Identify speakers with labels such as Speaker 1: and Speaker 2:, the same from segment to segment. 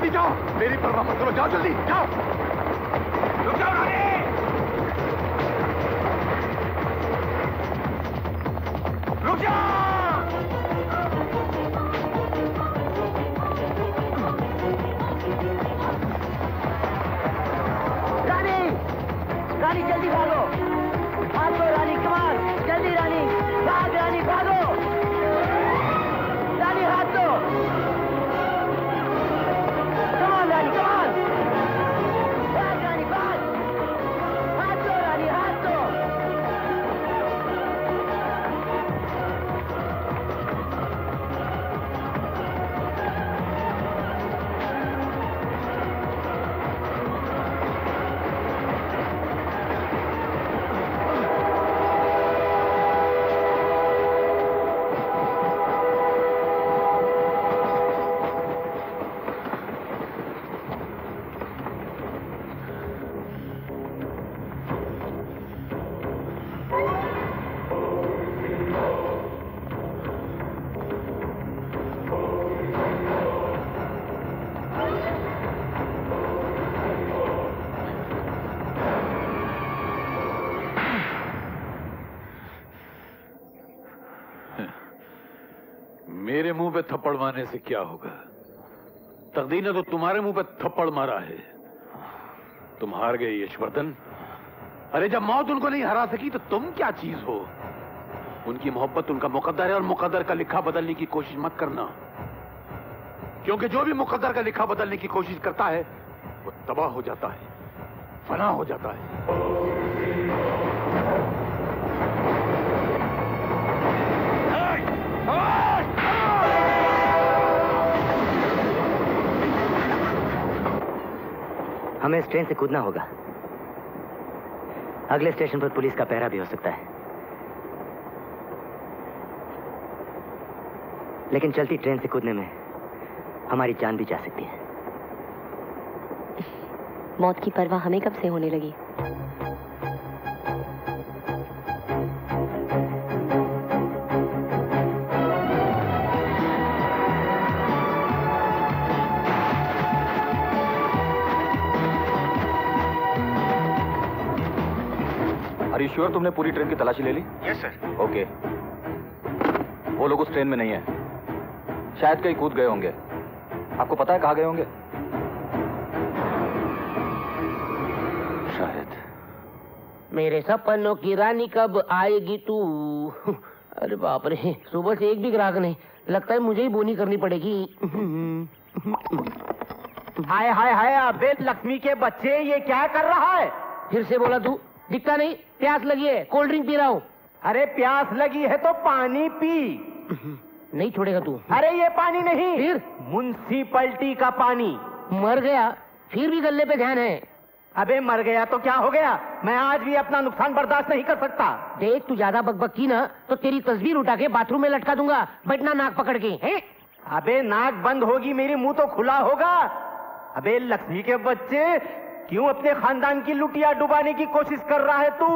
Speaker 1: जल्दी जाओ, मेरी परवाह मत करो, जाओ जल्दी जाओ। रुक जाओ रानी। रुक जाओ।
Speaker 2: रानी, रानी जल्दी भागो, भागो रानी, कमाल, जल्दी रानी, भाग रानी, भागो रानी, हाथ दो, कमाल रानी, कमाल, भाग रानी, भाग, हाथ दो रानी, हाथ दो।
Speaker 1: मेरे मुंह पे थप्पड़ मारने से क्या होगा? तकदीर ने तो तुम्हारे मुंह पे थप्पड़ मारा है। तुम हार गए यशवर्धन। अरे जब मौत उनको नहीं हरा सकी तो तुम क्या चीज हो? उनकी मोहब्बत उनका मुकद्दर है और मुकद्दर का लिखा बदलने की कोशिश मत करना, क्योंकि जो भी मुकद्दर का लिखा बदलने की कोशिश करता है वो तबाह हो जाता है, फना हो जाता है।
Speaker 2: हमें इस ट्रेन से कूदना होगा। अगले स्टेशन पर पुलिस का पहरा भी हो सकता है, लेकिन चलती ट्रेन से कूदने में हमारी जान भी जा सकती है।
Speaker 3: मौत की परवाह हमें कब से होने लगी?
Speaker 4: Are you sure तुमने पूरी ट्रेन की तलाशी ले ली?
Speaker 1: Yes sir.
Speaker 4: ओके। वो लोग उस ट्रेन में नहीं है, शायद कहीं कूद गए होंगे। आपको पता है कहाँ गए होंगे? शायद।
Speaker 5: मेरे सपनों की रानी कब आएगी तू? अरे बाप रे, सुबह से एक भी ग्राहक नहीं, लगता है मुझे ही बोनी करनी पड़ेगी।
Speaker 2: हाय हाय हाय, अबे लक्ष्मी के बच्चे, ये क्या कर रहा है?
Speaker 5: फिर से बोला तू? दिखता नहीं? प्यास लगी है, कोल्ड ड्रिंक पी रहा हूँ।
Speaker 2: अरे प्यास लगी है तो पानी पी।
Speaker 5: नहीं छोड़ेगा तू?
Speaker 2: अरे ये पानी नहीं,
Speaker 5: फिर?
Speaker 2: म्युनिसिपैलिटी का पानी।
Speaker 5: मर गया फिर भी गले पे ध्यान है?
Speaker 2: अबे मर गया तो क्या हो गया, मैं आज भी अपना नुकसान बर्दाश्त नहीं कर सकता।
Speaker 5: देख तू ज्यादा बकबक की ना तो तेरी तस्वीर उठा के बाथरूम में लटका दूंगा, बैठना नाक पकड़ के। हैं?
Speaker 2: अबे नाक बंद होगी, मेरी मुंह तो खुला होगा। अबे लक्ष्मी के बच्चे, क्यों अपने खानदान की लुटिया डुबाने की कोशिश कर रहा है तू?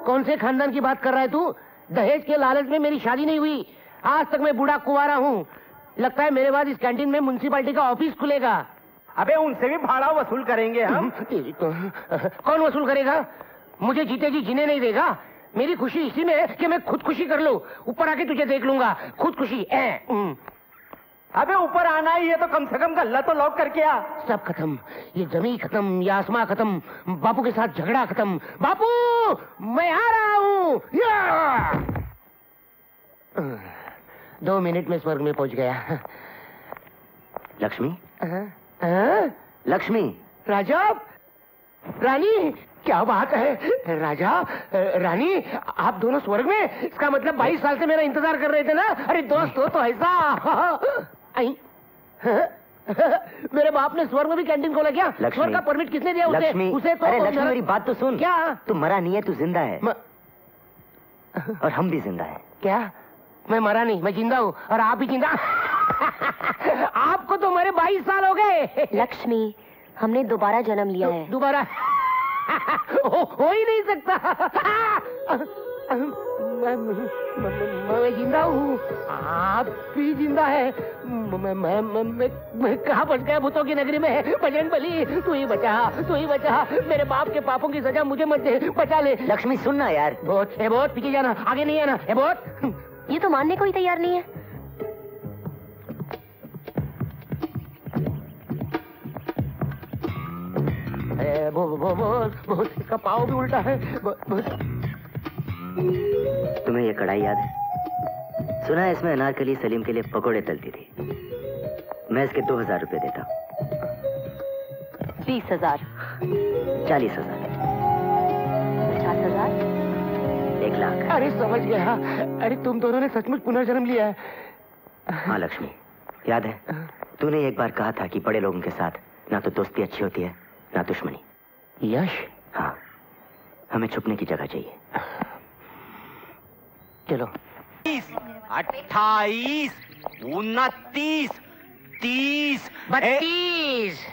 Speaker 5: कौन से खानदान की बात कर रहा है तू? दहेज के लालच में मेरी शादी नहीं हुई, आज तक मैं बूढ़ा कुंवारा हूँ। लगता है मेरे बाद इस कैंटीन में म्युनिसिपैलिटी का ऑफिस खुलेगा।
Speaker 2: अबे उनसे भी भाड़ा वसूल करेंगे हम।
Speaker 5: कौन वसूल करेगा? मुझे जीते जी जीने नहीं देगा। मेरी खुशी इसी में है कि मैं खुदकुशी कर लूं, ऊपर आके तुझे देख लूंगा। खुदकुशी।
Speaker 2: अबे ऊपर आना ही है तो कम से कम गल्ला तो लॉक करके आ।
Speaker 5: सब खत्म, ये जमी खत्म, ये आसमां खत्म, बापू के साथ झगड़ा खत्म। बापू मैं आ रहा हूँ। 2 मिनट में स्वर्ग में पहुंच गया।
Speaker 2: लक्ष्मी,
Speaker 5: लक्ष्मी, राजा, रानी, क्या बात है राजा, रानी, आप दोनों स्वर्ग में? इसका मतलब 22 साल से मेरा इंतजार कर रहे थे ना? अरे दोस्त हो तो ऐसा। मेरे बाप ने स्वर्ग में भी कैंटीन खोला क्या? स्वर्ग का परमिट किसने दिया उसे? उसे तो।
Speaker 2: अरे लक्ष्मी मेरी बात तो सुन।
Speaker 5: क्या?
Speaker 2: तू मरा नहीं है, तू जिंदा है। और हम भी जिंदा है।
Speaker 5: क्या? मैं मरा नहीं, मैं जिंदा हूँ और आप भी जिंदा। आपको तो मरे 22 साल हो गए।
Speaker 3: लक्ष्मी, हमने दोबारा जन्म लिया है।
Speaker 5: दोबारा? हो ही नहीं सकता। मैं जिंदा हूँ, आप भी जिंदा है। मैं कहाँ फंस गया भूतों की नगरी में? बजरंग बली, तू ही बचा। मेरे बाप के पापों की सजा मुझे मत दे, बचा ले।
Speaker 2: लक्ष्मी सुनना यार।
Speaker 5: बहुत पीछे जाना, आगे नहीं आना। बहुत
Speaker 3: ये तो मानने को ही तैयार नहीं है।
Speaker 5: बहुत इसका पाँव भी उल्टा है।
Speaker 2: तुम्हें ये कढ़ाई याद है? सुना है इसमें अनारकली सलीम के लिए पकोड़े तलती थी। मैं इसके 2000 रुपए देता हूँ।
Speaker 3: 20,000,
Speaker 2: 40,000,
Speaker 3: 50,000,
Speaker 2: 1 लाख।
Speaker 5: अरे समझ गया। अरे तुम दोनों ने सचमुच पुनर्जन्म लिया है।
Speaker 2: हाँ लक्ष्मी, याद है तूने एक बार कहा था कि बड़े लोगों के साथ ना तो दोस्ती अच्छी होती है ना दुश्मनी।
Speaker 5: यश,
Speaker 2: हाँ, हमें छुपने की जगह चाहिए।
Speaker 5: चलो।
Speaker 2: 28, 29, 30,
Speaker 5: 32।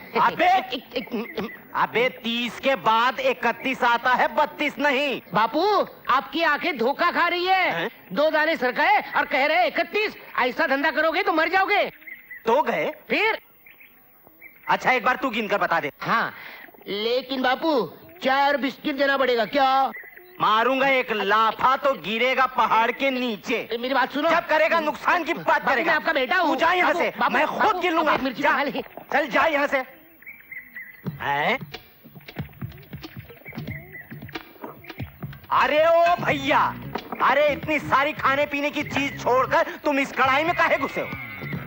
Speaker 2: अबे 30 के बाद 31 आता है, 32 नहीं।
Speaker 5: बापू, आपकी आंखें धोखा खा रही है। 2 दाने सरकाए और कह रहे 31। ऐसा धंधा करोगे तो मर जाओगे।
Speaker 2: तो गए
Speaker 5: फिर?
Speaker 2: अच्छा एक बार तू गिनकर बता दे।
Speaker 5: हाँ, लेकिन बापू 4 बिस्किट देना पड़ेगा। क्या?
Speaker 2: मारूंगा एक लाफा तो गिरेगा पहाड़ के नीचे।
Speaker 5: मेरी बात सुनो।
Speaker 2: जब करेगा नुकसान की बात करेगा।
Speaker 5: मैं आपका बेटा हूँ।
Speaker 2: तू जा यहाँ से,
Speaker 5: बापू,
Speaker 2: मैं
Speaker 5: बापू,
Speaker 2: खुद गिन लूंगा।
Speaker 5: बापू, मिर्ची
Speaker 2: जा,
Speaker 5: खा ले।
Speaker 2: चल जा यहाँ से। हैं? अरे ओ भैया, अरे इतनी सारी खाने पीने की चीज छोड़कर तुम इस कढ़ाई में काहे घुसे हो?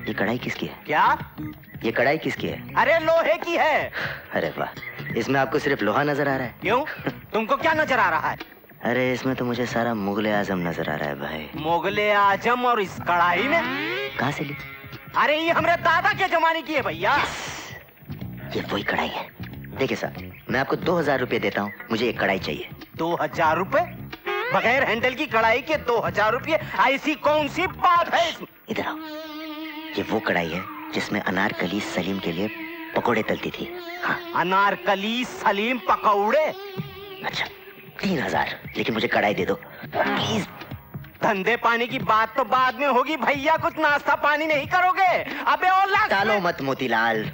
Speaker 6: ये कढ़ाई किसकी है?
Speaker 2: क्या?
Speaker 6: ये कढ़ाई किसकी है?
Speaker 2: अरे लोहे की है।
Speaker 6: अरे वाह, इसमें आपको सिर्फ लोहा नजर आ रहा है?
Speaker 2: क्यों? तुमको क्या नजर आ रहा है?
Speaker 6: अरे इसमें तो मुझे सारा मुगले आजम नजर आ रहा है भाई।
Speaker 2: मुगले आजम और इस कढ़ाई में?
Speaker 6: कहाँ से ली?
Speaker 2: अरे ये हमारे दादा के जमाने की है भैया।
Speaker 6: ये वही कढ़ाई है। देखिए साहब, मैं आपको 2000 रुपये देता हूँ, मुझे एक कढ़ाई चाहिए।
Speaker 2: 2000 रुपए? बगैर हैंडल की कढ़ाई के 2000 रुपये? ऐसी कौन सी बात है इसमें?
Speaker 6: इधर आओ। ये वो कढ़ाई है जिसमें अनारकली सलीम के लिए पकोड़े तलती थी। हाँ।
Speaker 2: अनारकली सलीम पकौड़े?
Speaker 6: अच्छा 3000, लेकिन मुझे कढ़ाई दे दो प्लीज।
Speaker 2: धंधे पानी की बात तो बाद में होगी भैया, कुछ नाश्ता पानी नहीं करोगे? अबे और
Speaker 6: टालो मत मोतीलाल।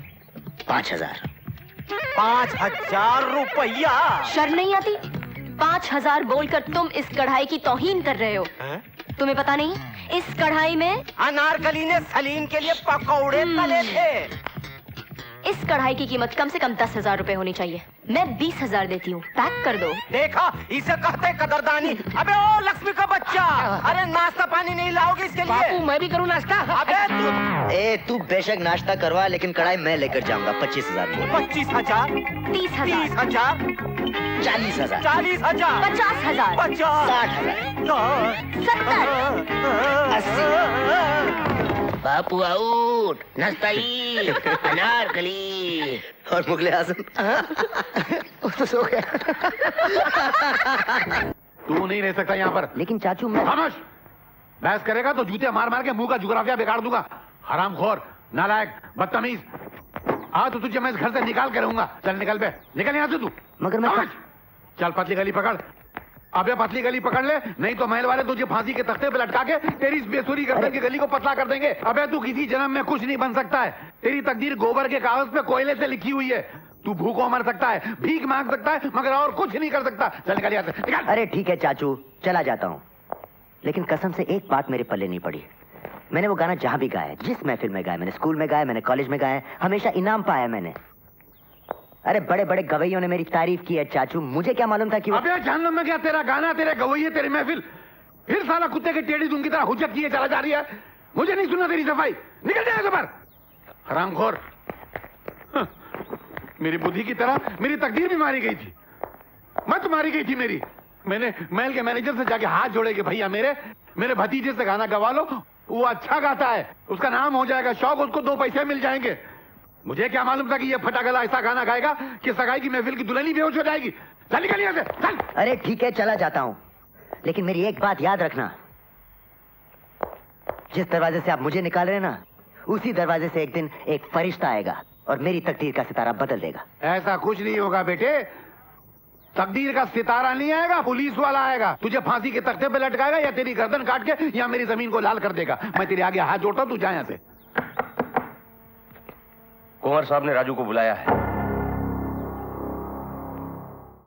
Speaker 6: 5000।
Speaker 2: 5000 रुपया?
Speaker 3: शर्म नहीं आती? 5,000 बोलकर तुम इस कढ़ाई की तौहीन कर रहे हो। तुम्हें पता नहीं इस कढ़ाई में
Speaker 2: अनारकली ने सलीम के लिए पकौड़े तले थे।
Speaker 3: इस कढ़ाई की कीमत कम से कम 10,000 रुपए होनी चाहिए। मैं 20,000 देती हूँ, पैक कर दो।
Speaker 2: देखा, इसे कहते कदरदानी। अबे ओ लक्ष्मी का बच्चा, अरे नाश्ता पानी नहीं लाओगे इसके लिए?
Speaker 5: बापू मैं भी करूँ नाश्ता?
Speaker 2: अबे
Speaker 6: तू बेशक नाश्ता करवा, लेकिन कढ़ाई मैं लेकर जाऊंगा। 25,000 बोल।
Speaker 2: 25,000,
Speaker 3: 30,000,
Speaker 2: 30,000,
Speaker 6: 40,000,
Speaker 2: 40,000,
Speaker 3: 50,000,
Speaker 2: 50,000,
Speaker 3: 60,000,
Speaker 6: 70,000,
Speaker 5: बापू आउट। नाश्ताई, अनारकली
Speaker 6: और मुगले आजम।
Speaker 5: तो सो गया।
Speaker 1: तू नहीं रह सकता यहाँ पर।
Speaker 6: लेकिन चाचू मैं।
Speaker 1: खामोश। बहस करेगा तो जूते मार मार के मुंह का जुगराफिया बिगाड़ दूंगा। हरामखोर, नालायक, बदतमीज। हाँ तो तुझे मैं इस घर से निकाल के रहूंगा। चल निकल बे, निकल यहाँ से तू।
Speaker 6: मगर मैं।
Speaker 1: खामोश। चल पतली गली पकड़। अबे पतली गली पकड़ ले, नहीं तो महल वाले तुझे फांसी के तख्ते पे लटका के तेरी इस बेसुरी गर्दन की गली को पतला कर देंगे। अबे तू किसी जन्म में कुछ नहीं बन सकता है। तेरी तकदीर गोबर के कागज पे कोयले से लिखी हुई है। तू भूखों मर सकता है, भीख मांग सकता है, मगर और कुछ नहीं कर सकता। चल निकल यहाँ से, निकल।
Speaker 6: अरे ठीक है चाचू, चला जाता हूँ, लेकिन कसम से एक बात मेरे पल्ले नहीं पड़ी। मैंने वो गाना जहां भी गाया, जिस महफिल में गाया, मैंने स्कूल में गाया, मैंने कॉलेज में गाया, हमेशा इनाम पाया मैंने। अरे बड़े बड़े गवैयों ने मेरी तारीफ की है चाचू, मुझे क्या मालूम था कि
Speaker 1: अबे जानना मैं क्या, तेरा गाना, तेरे गवैये, तेरी महफिल, फिर साला कुत्ते की टेढ़ी दून की तरह हुज्जत किए चला जा रही है। मुझे नहीं सुनना तेरी सफाई, निकल जाएगा बाहर। हरामखोर। मेरी बुद्धि की तरह मेरी तकदीर भी मारी गई थी, मत मारी गई थी मेरी। मैंने महल के मैनेजर से जाके हाथ जोड़े कि भैया मेरे भतीजे से गाना गवा लो, वो अच्छा गाता है, उसका नाम हो जाएगा, शौक, उसको 2 पैसे मिल जाएंगे। मुझे क्या मालूम था कि ये फटागला ऐसा गाना गाएगा कि सगाई की महफिल की दुल्हन बेहोश हो जाएगी। चल निकल यहाँ से, चल।
Speaker 6: अरे ठीक है चला जाता हूँ, लेकिन मेरी एक बात याद रखना, जिस दरवाजे से आप मुझे निकाल रहे हैं ना, उसी दरवाजे से एक दिन एक फरिश्ता आएगा और मेरी तकदीर का सितारा बदल देगा।
Speaker 1: ऐसा कुछ नहीं होगा बेटे, तकदीर का सितारा नहीं आएगा, पुलिस वाला आएगा, तुझे फांसी के तख्ते पे लटकाएगा या तेरी गर्दन काट के या मेरी जमीन को लाल कर देगा। मैं तेरे आगे हाथ जोड़ता हूं, तू जा यहां से।
Speaker 2: कुंवर साहब ने राजू को बुलाया है।